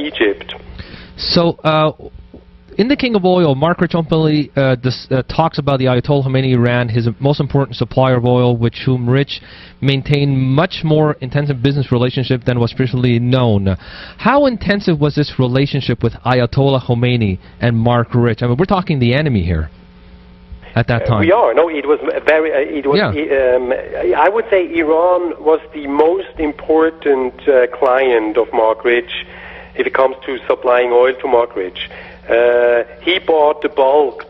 Egypt. So, in The King of Oil, Mark Rich openly talks about the Ayatollah Khomeini Iran, his most important supplier of oil, with whom Rich maintained much more intensive business relationship than was previously known. How intensive was this relationship with Ayatollah Khomeini and Mark Rich? I mean, we're talking the enemy here at that time. We are. No, it was very. I would say Iran was the most important client of Mark Rich if it comes to supplying oil to Mark Rich. He bought the bulk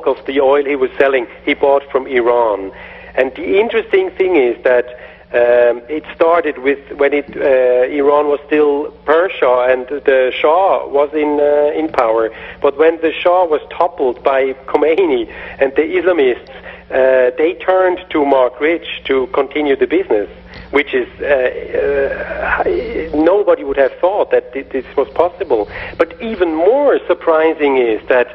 of the oil he was selling. He bought from Iran, and the interesting thing is that it started with when Iran was still Persia and the Shah was in power. But when the Shah was toppled by Khomeini and the Islamists, they turned to Mark Rich to continue the business, which is nobody would have thought that this was possible. But even more surprising is that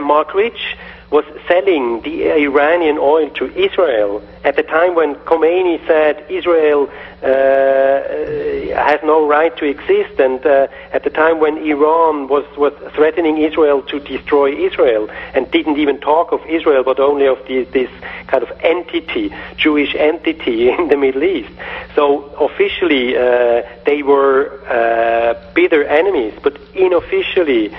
Mark Rich was selling the Iranian oil to Israel at the time when Khomeini said Israel has no right to exist, and at the time when Iran was threatening Israel to destroy Israel and didn't even talk of Israel but only of this kind of entity, Jewish entity in the Middle East. So officially they were bitter enemies, but unofficially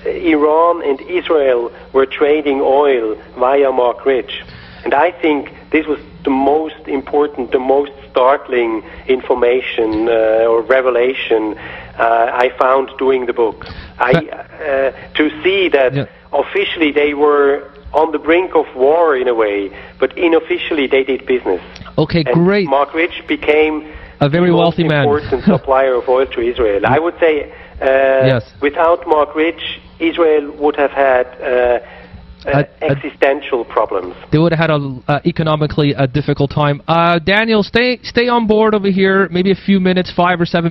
Iran and Israel were trading oil via Mark Rich. And I think this was the most important, the most startling information or revelation I found doing the book. To see that officially they were on the brink of war in a way, but unofficially they did business. Okay, and great. Mark Rich became a very wealthy man, important supplier of oil to Israel. I would say without Mark Rich, Israel would have had existential problems. They would have had economically a difficult time. Daniel, stay on board over here. Maybe a few minutes, 5 or 7.